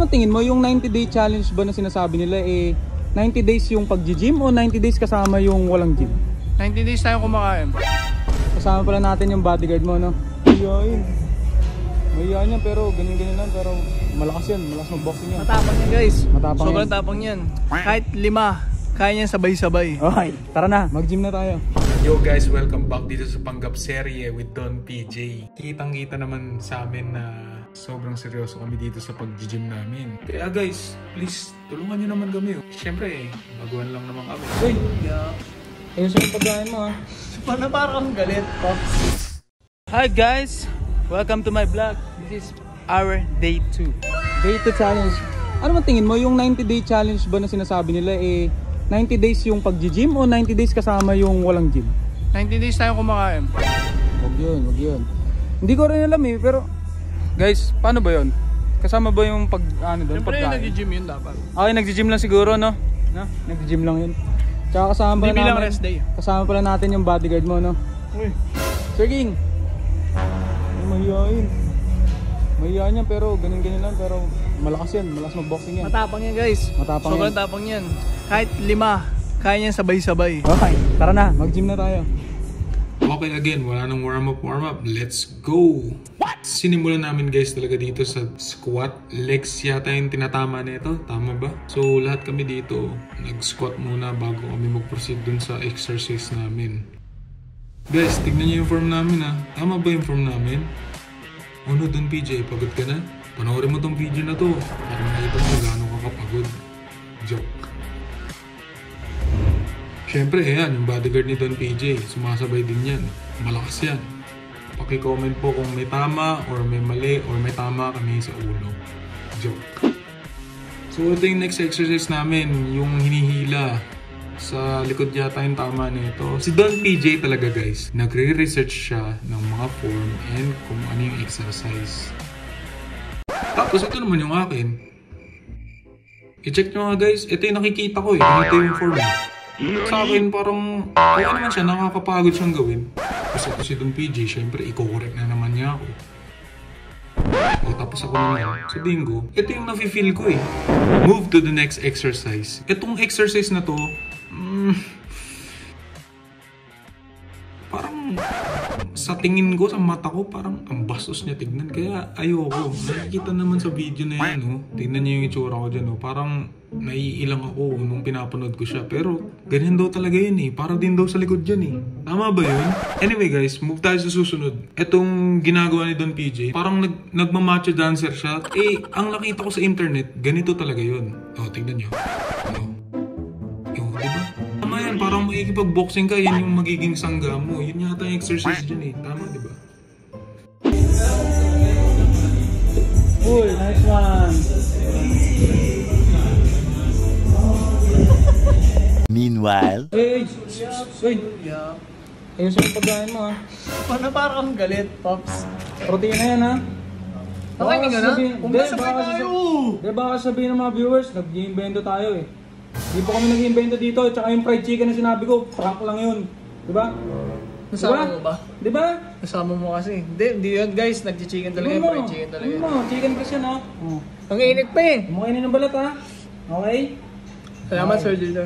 Ano tingin mo, yung 90-day challenge ba na sinasabi nila 90 days yung pag-gym o 90 days kasama yung walang gym? 90 days tayo kumakain. Kasama pala natin yung bodyguard mo, no? Mayayain. Mayayain yan, pero ganyan-ganyan lang, pero malakas yan, malakas mag-boxing yan. Matapang yan guys. Matapang sobrang yan. Tapang yan. Kahit 5, kaya niyan sabay-sabay. Okay, tara na, mag-gym na tayo. Yo guys, welcome back dito sa Panggap Serye with Don PJ. Kitang-kita naman sa amin na sobrang seryoso kami dito sa pag-gym namin. Kaya guys, please, tulungan nyo naman kami. Siyempre, baguhan lang naman kami. Uy, Yeah. ayun sa pagkain mo, ha? Paano parang galit, Pops? Hi guys, welcome to my vlog. This is our day 2. Day 2 challenge. Ano man tingin mo, yung 90-day challenge ba na sinasabi nila 90 days yung pag-gym o 90 days kasama yung walang gym? 90 days tayo kumakain. Wag yun. Hindi ko rin alam pero guys, paano ba yun? Kasama ba yung doon, Siyempre pagkain? nag-gym yun dapat. Okay, nag-gym lang siguro, no? Nag-gym lang yun. Tsaka kasama pala Hindi bilang namin, rest day. kasama pala natin yung bodyguard mo, no? Uy. Sir King! Mahihain. Mahihain yan, pero ganyan-ganyan lang, pero malakas yan, malakas mag-boxing yan. Matapang yan guys. Matapang sobrang yan. tapang yan. Kahit 5, kaya niyan sabay-sabay. Okay, tara na, mag-gym na tayo. Okay, again, wala nang warm-up. Let's go! What? Sinimulan namin guys talaga dito sa squat. Legs yata yung tinatama nito. Tama ba? So, lahat kami dito nag-squat muna bago kami mag-proceed dun sa exercise namin. Guys, tignan niyo yung form namin ha. Tama ba yung form namin? Ano dun PJ? Pagod ka na? Panoorin mo tong video na to para makita mo gano'n ka kapagod. Joke. Siyempre, ayan, yung bodyguard ni Don PJ, sumasabay din yan. Malakas yan. Paki-comment po kung may tama or may mali or may tama kami sa ulo. Joke. So, ito yung next exercise namin, yung hinihila. Sa likod yata yung tama nito. Si Don PJ talaga guys, nagre-research siya ng mga form and kung ano yung exercise. Tapos ito naman yung akin. I-check nyo nga guys, ito yung nakikita ko ito yung form. Sa akin parang okay naman siya, nakakapagod siyang gawin. Kasi ito si Don PJ, syempre i-correct na naman niya ako. O tapos ako naman, sabihin ko, ito yung nafe-feel ko Move to the next exercise. Itong exercise na to, parang sa tingin ko, sa mata ko, parang ang bastos niya tignan. Kaya ayoko. Nakikita naman sa video na yan, tignan niyo yung itsura ko dyan, parang naiilang ako nung pinapanood ko siya. Pero ganyan daw talaga yun para din daw sa likod dyan Tama ba yun? Anyway guys, move tayo sa susunod. Etong ginagawa ni Don PJ, parang nagmamacho dancer siya. Ang nakita ko sa internet, ganito talaga yun. Tignan niyo. Diba? Tama yan, parang makikipag-boxing ka, yan yung magiging sangga mo. Yun yata yung exercise dyan Tama, diba? Uy, nice one! Meanwhile, Uy! Yeah. Ayun sa pagkain mo, ha? Paano parang galit, Pops? Protein na yan, ha? Okay, hindi ka na? Umbasabay baka tayo! Baka sabihin ng mga viewers, nag-iimbento tayo Hindi po kami nag-iimbento dito, tsaka yung fried chicken na sinabi ko, prank lang yun. Diba? Nasama mo ba? Diba? Kasama mo kasi. Hindi yun guys, nag-chicken talaga yung fried chicken talaga. Chicken kasi yan, ha? Ang init pa Kumainin ng balat, ha? Okay? Salamat Sir Dilo.